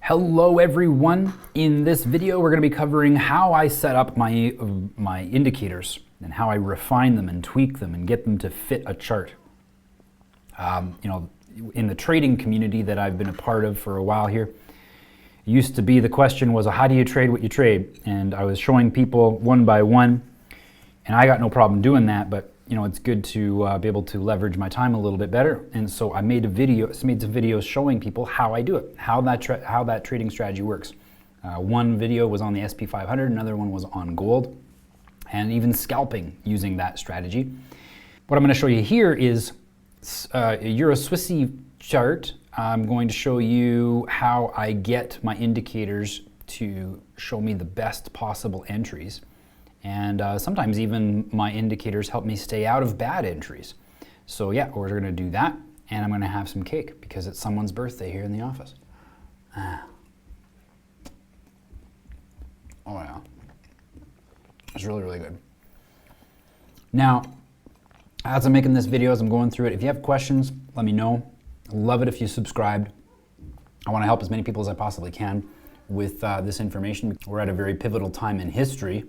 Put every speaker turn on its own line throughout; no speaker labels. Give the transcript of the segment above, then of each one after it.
Hello everyone. In this video we're going to be covering how I set up my indicators and how I refine them and tweak them and get them to fit a chart. In the trading community that I've been a part of for a while here, it used to be the question was, how do you trade what you trade? And I was showing people one by one, and I got no problem doing that, but it's good to be able to leverage my time a little bit better. And so I made some videos showing people how I do it, how that trading strategy works. One video was on the SP 500, another one was on gold, and even scalping using that strategy. What I'm going to show you here is a Euro Swissy chart. I'm going to show you how I get my indicators to show me the best possible entries. And sometimes even my indicators help me stay out of bad entries. So yeah, we're going to do that, and I'm going to have some cake because it's someone's birthday here in the office. Oh yeah, it's really, really good. Now, as I'm making this video, as I'm going through it, if you have questions, let me know. Love it if you subscribed. I want to help as many people as I possibly can with this information. We're at a very pivotal time in history.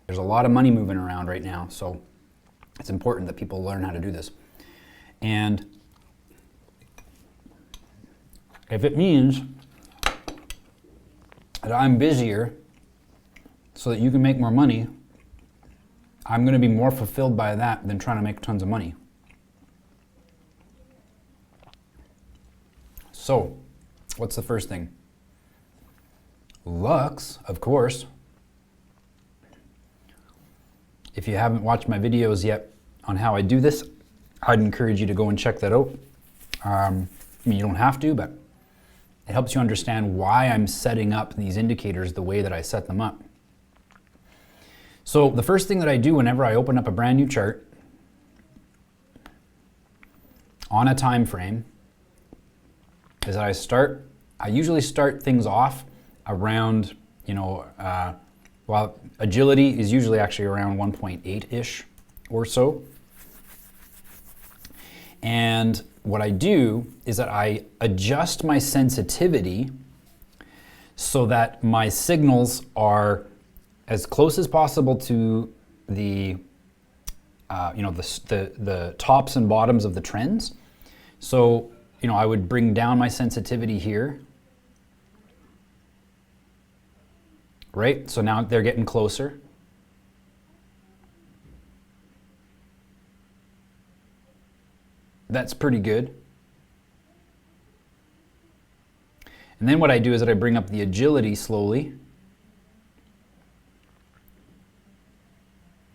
There's a lot of money moving around right now, so it's important that people learn how to do this. And if it means that I'm busier so that you can make more money, I'm going to be more fulfilled by that than trying to make tons of money. So, what's the first thing? Lux, of course. If you haven't watched my videos yet on how I do this, I'd encourage you to go and check that out. You don't have to, but it helps you understand why I'm setting up these indicators the way that I set them up. So the first thing that I do whenever I open up a brand new chart on a time frame is that I usually start things off around, well, agility is usually actually around 1.8-ish or so. And what I do is that I adjust my sensitivity so that my signals are as close as possible to the tops and bottoms of the trends. So, I would bring down my sensitivity here. Right? So now they're getting closer. That's pretty good. And then what I do is that I bring up the agility slowly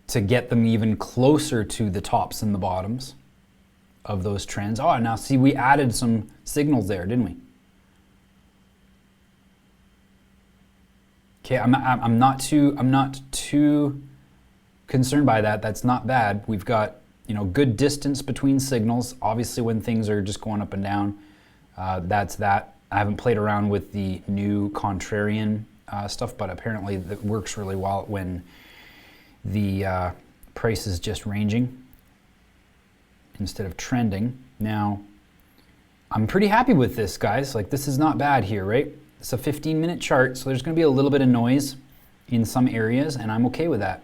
to get them even closer to the tops and the bottoms of those trends. Oh, now see, we added some signals there, didn't we? Okay, I'm not too concerned by that. That's not bad. We've got good distance between signals. Obviously, when things are just going up and down, that's that. I haven't played around with the new contrarian stuff, but apparently that works really well when the price is just ranging instead of trending. Now, I'm pretty happy with this, guys. Like, this is not bad here, right? It's a 15-minute chart, so there's going to be a little bit of noise in some areas, and I'm okay with that.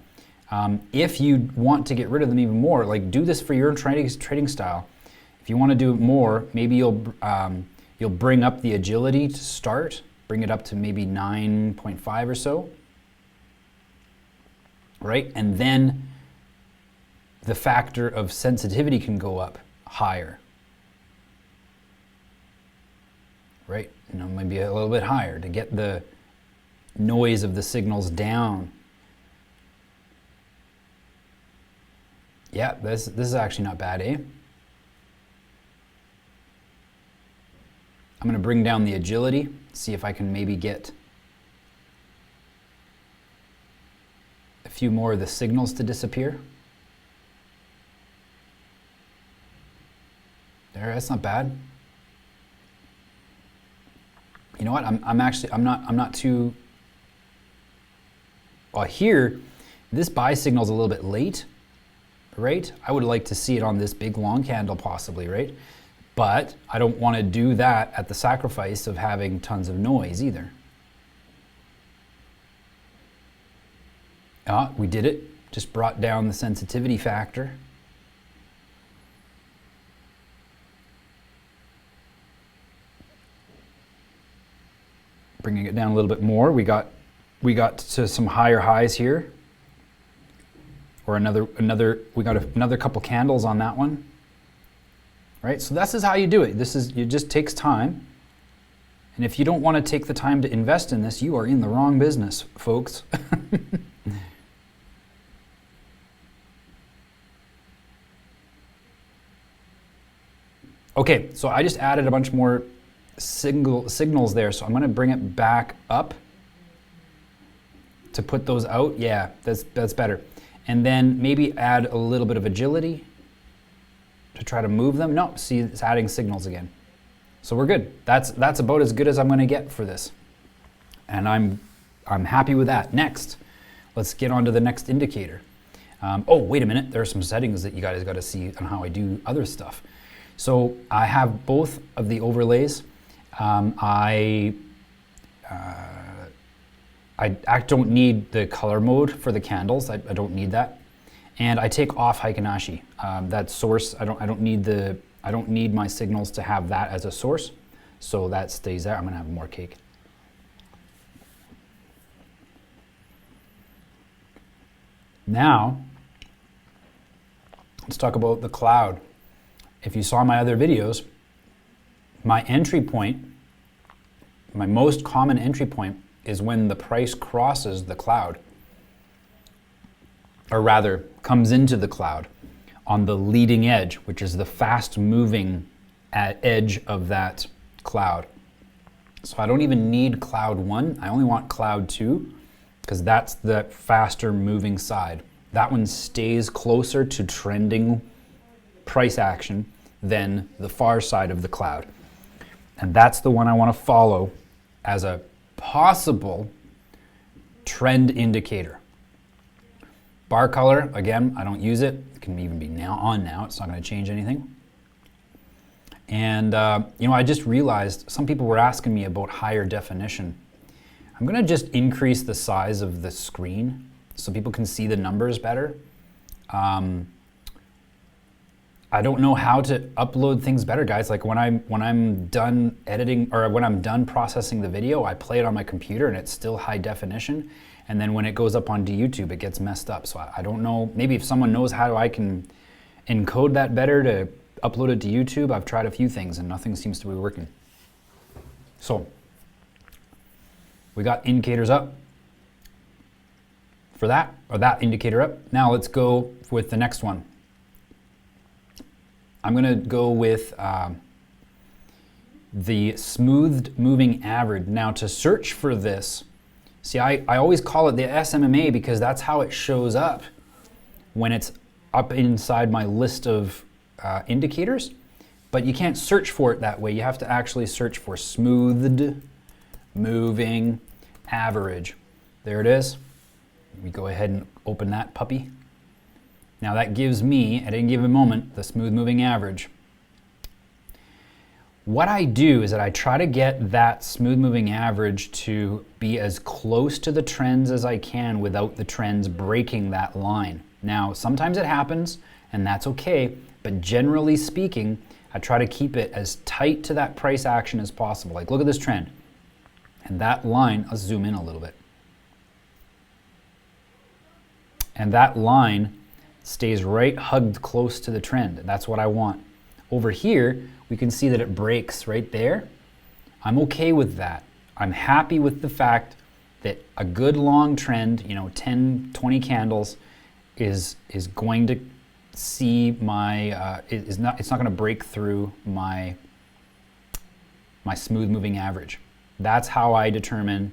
If you want to get rid of them even more, like, do this for your trading style. If you want to do it more, maybe you'll bring up the agility to start, bring it up to maybe 9.5 or so, right? And then the factor of sensitivity can go up higher, right? Maybe a little bit higher to get the noise of the signals down. Yeah, this is actually not bad, eh? I'm going to bring down the agility, see if I can maybe get a few more of the signals to disappear. There, that's not bad. You know what? I'm not too. Well, here, this buy signal is a little bit late, right? I would like to see it on this big long candle possibly, right? But I don't want to do that at the sacrifice of having tons of noise either. Ah, we did it. Just brought down the sensitivity factor. Bringing it down a little bit more. We got to some higher highs here. Or we got another couple candles on that one. Right? So this is how you do it. It just takes time. And if you don't want to take the time to invest in this, you are in the wrong business, folks. Okay, so I just added a bunch more signals there, so I'm going to bring it back up to put those out. Yeah, that's better. And then maybe add a little bit of agility to try to move them. No, see, it's adding signals again. So we're good. That's about as good as I'm going to get for this. And I'm happy with that. Next, let's get on to the next indicator. Oh, wait a minute. There are some settings that you guys got to see on how I do other stuff. So I have both of the overlays. I don't need the color mode for the candles. I don't need that, and I take off Heikin-Ashi. That source. I don't need my signals to have that as a source, so that stays there. I'm gonna have more cake. Now, let's talk about the cloud. If you saw my other videos, my entry point, my most common entry point is when the price crosses the cloud, or rather comes into the cloud on the leading edge, which is the fast moving edge of that cloud. So I don't even need cloud 1, I only want cloud 2, because that's the faster moving side. That one stays closer to trending price action than the far side of the cloud. And that's the one I want to follow as a possible trend indicator. Bar color, again, I don't use it. It can even be now. It's not going to change anything. And I just realized some people were asking me about higher definition. I'm going to just increase the size of the screen so people can see the numbers better. I don't know how to upload things better, guys. Like when I'm done editing, or when I'm done processing the video, I play it on my computer and it's still high definition. And then when it goes up onto YouTube, it gets messed up. So I don't know, maybe if someone knows how I can encode that better to upload it to YouTube. I've tried a few things and nothing seems to be working. So we got indicators up for that, or that indicator up. Now let's go with the next one. I'm going to go with the smoothed moving average. Now to search for this, see, I always call it the SMMA because that's how it shows up when it's up inside my list of indicators, but you can't search for it that way. You have to actually search for smoothed moving average. There it is. We go ahead and open that puppy. Now that gives me, at any given moment, the smooth moving average. What I do is that I try to get that smooth moving average to be as close to the trends as I can without the trends breaking that line. Now, sometimes it happens, and that's okay, but generally speaking, I try to keep it as tight to that price action as possible. Like, look at this trend. And that line, let's zoom in a little bit. And that line stays right hugged close to the trend. That's what I want. Over here, we can see that it breaks right there. I'm okay with that. I'm happy with the fact that a good long trend, 10, 20 candles, is going to see my, it's not going to break through my smooth moving average. That's how I determine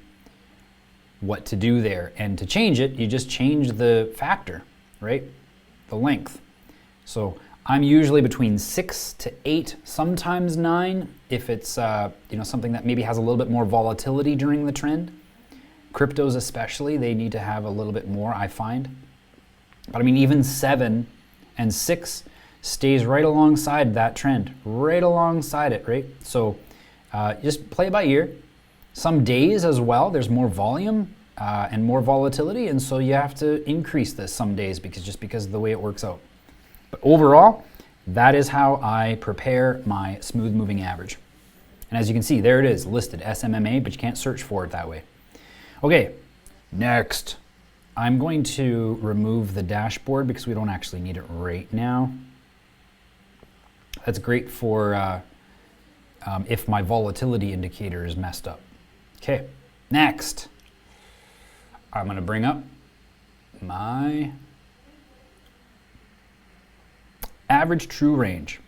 what to do there. And to change it, you just change the factor, right? The length. So I'm usually between 6 to 8, sometimes 9, if it's something that maybe has a little bit more volatility during the trend. Cryptos especially, they need to have a little bit more, I find. But I mean, even 7 and 6 stays right alongside that trend, right alongside it, right? So just play it by ear. Some days as well, there's more volume and more volatility, and so you have to increase this some days because of the way it works out. But overall, that is how I prepare my smooth moving average. And as you can see, there it is listed, SMMA, but you can't search for it that way. Okay, next, I'm going to remove the dashboard because we don't actually need it right now. That's great for if my volatility indicator is messed up. Okay, next, I'm going to bring up my average true range.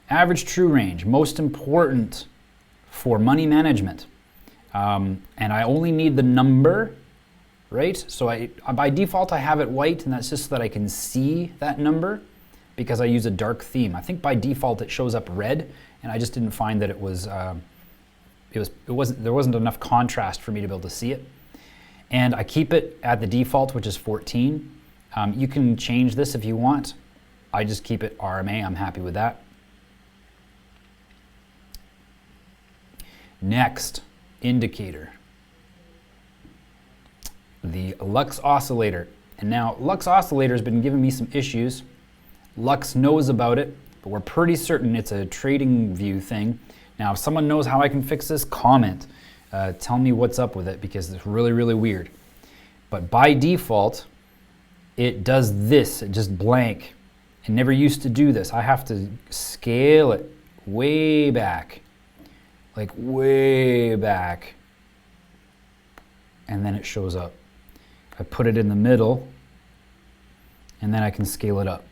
Average true range, most important for money management. And I only need the number, right? So by default, I have it white, and that's just so that I can see that number because I use a dark theme. I think by default it shows up red, and I just didn't find that there wasn't enough contrast for me to be able to see it. And I keep it at the default, which is 14. You can change this if you want. I just keep it RMA. I'm happy with that. Next indicator, the Lux oscillator. And now Lux oscillator has been giving me some issues. Lux knows about it, but we're pretty certain it's a trading view thing. Now, if someone knows how I can fix this, comment. Tell me what's up with it because it's really, really weird. But by default, it does this, it just blank. It never used to do this. I have to scale it way back, like way back, and then it shows up. I put it in the middle, and then I can scale it up.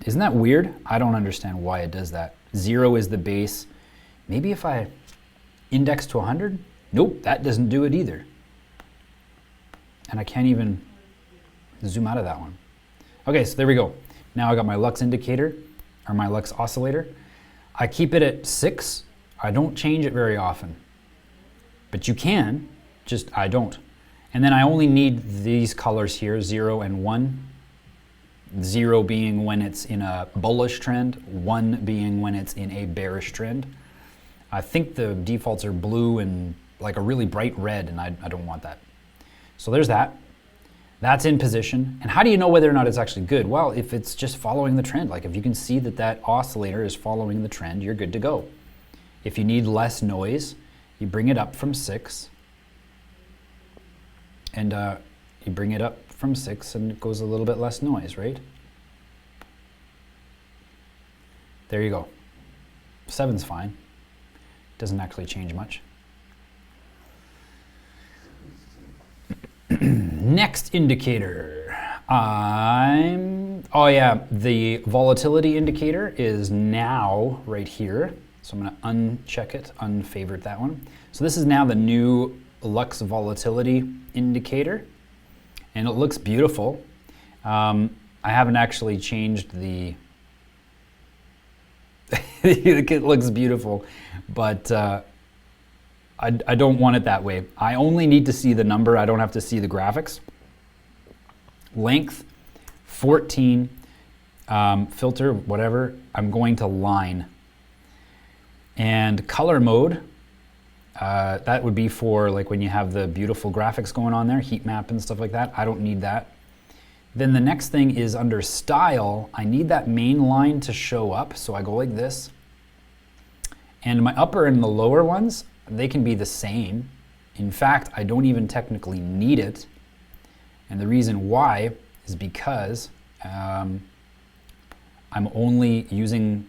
Isn't that weird? I don't understand why it does that. 0 is the base. Maybe if I index to 100? Nope, that doesn't do it either. And I can't even zoom out of that one. Okay, so there we go. Now I got my Lux indicator, or my Lux oscillator. I keep it at 6. I don't change it very often. But you can, just I don't. And then I only need these colors here, 0 and 1. 0 being when it's in a bullish trend, 1 being when it's in a bearish trend. I think the defaults are blue and like a really bright red, and I don't want that. So there's that. That's in position. And how do you know whether or not it's actually good? Well, if it's just following the trend, like if you can see that that oscillator is following the trend, you're good to go. If you need less noise, you bring it up from 6. And you bring it up from 6 and it goes a little bit less noise, right? There you go. 7's fine. Doesn't actually change much. Next indicator. Oh yeah, the volatility indicator is now right here. So I'm going to uncheck it, unfavorite that one. So this is now the new Lux volatility indicator, and it looks beautiful. I haven't actually changed the it looks beautiful, but I don't want it that way. I only need to see the number. I don't have to see the graphics. Length, 14, filter, whatever. I'm going to line. And color mode, that would be for like when you have the beautiful graphics going on there, heat map and stuff like that. I don't need that. Then the next thing is under style, I need that main line to show up. So I go like this. And my upper and the lower ones, they can be the same. In fact, I don't even technically need it. And the reason why is because I'm only using,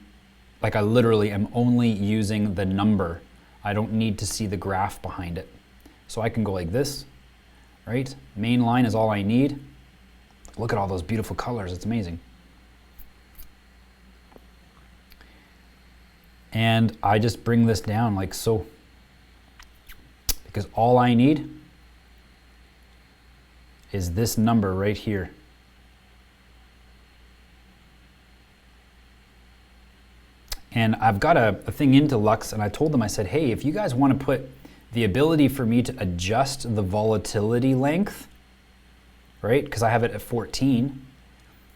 like I literally am only using the number. I don't need to see the graph behind it. So I can go like this, right? Main line is all I need. Look at all those beautiful colors, it's amazing. And I just bring this down like so. Because all I need is this number right here. And I've got a thing into Lux, and I told them, I said, hey, if you guys want to put the ability for me to adjust the volatility length, right, because I have it at 14,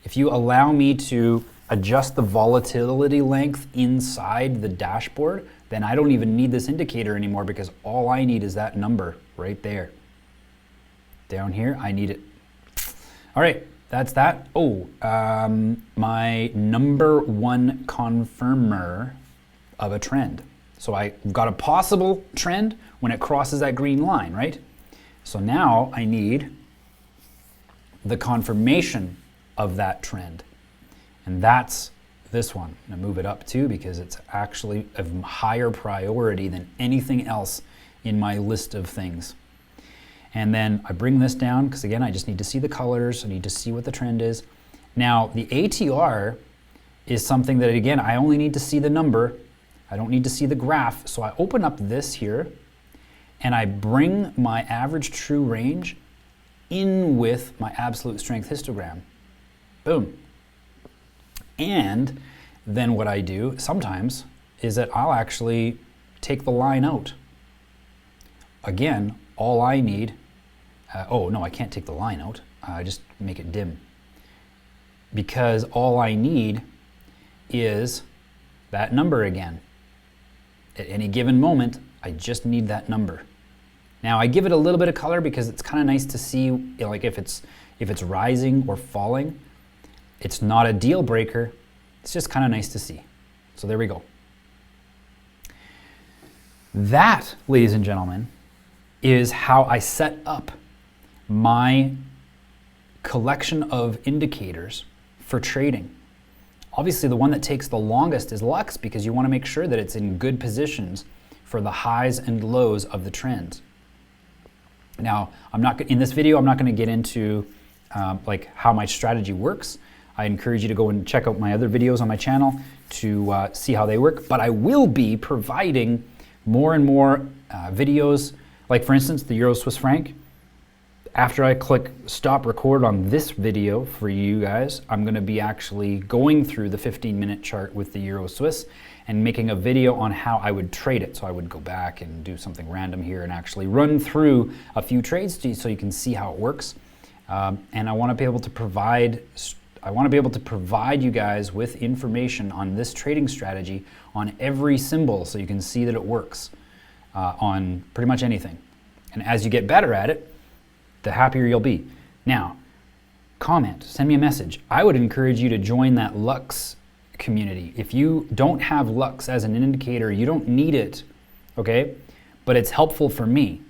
if you allow me to adjust the volatility length inside the dashboard, then I don't even need this indicator anymore, because all I need is that number right there. Down here, I need it. All right, that's that. Oh, my number one confirmer of a trend. So I've got a possible trend when it crosses that green line, right? So now I need the confirmation of that trend. And that's this one. I'm gonna move it up too, because it's actually of higher priority than anything else in my list of things. And then I bring this down, because again, I just need to see the colors. I need to see what the trend is. Now, the ATR is something that, again, I only need to see the number. I don't need to see the graph. So I open up this here, and I bring my average true range in with my absolute strength histogram. Boom. And then what I do sometimes is that I'll actually take the line out. Again, all I need, oh no, I can't take the line out. I just make it dim. Because all I need is that number again. At any given moment, I just need that number. Now I give it a little bit of color because it's kind of nice to see, you know, like if it's rising or falling. It's not a deal breaker. It's just kind of nice to see. So there we go. That, ladies and gentlemen, is how I set up my collection of indicators for trading. Obviously, the one that takes the longest is Lux, because you want to make sure that it's in good positions for the highs and lows of the trends. Now, in this video, I'm not going to get into like how my strategy works. I encourage you to go and check out my other videos on my channel to see how they work. But I will be providing more and more videos, like for instance, the Euro Swiss franc. After I click stop record on this video for you guys, I'm going to be actually going through the 15-minute chart with the Euro Swiss and making a video on how I would trade it. So I would go back and do something random here and actually run through a few trades so you can see how it works. And I want to be able to provide you guys with information on this trading strategy on every symbol, so you can see that it works on pretty much anything. And as you get better at it, the happier you'll be. Now, comment, send me a message. I would encourage you to join that Lux community. If you don't have Lux as an indicator, you don't need it, okay? But it's helpful for me.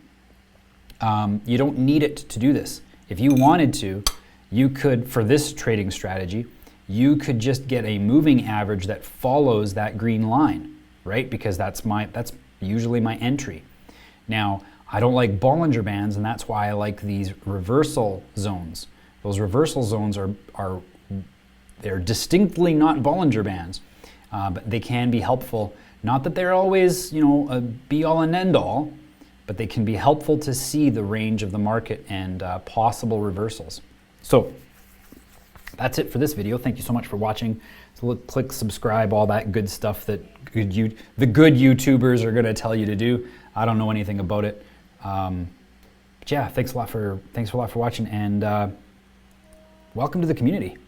You don't need it to do this. If you wanted to, you could, for this trading strategy, you could just get a moving average that follows that green line, right? Because that's usually my entry. Now, I don't like Bollinger Bands, and that's why I like these reversal zones. Those reversal zones they're distinctly not Bollinger Bands, but they can be helpful. Not that they're always, you know, a be-all and end-all, but they can be helpful to see the range of the market and possible reversals. So that's it for this video. Thank you so much for watching. So click subscribe, all that good stuff that the good YouTubers are going to tell you to do. I don't know anything about it. But yeah, thanks a lot for watching, and welcome to the community.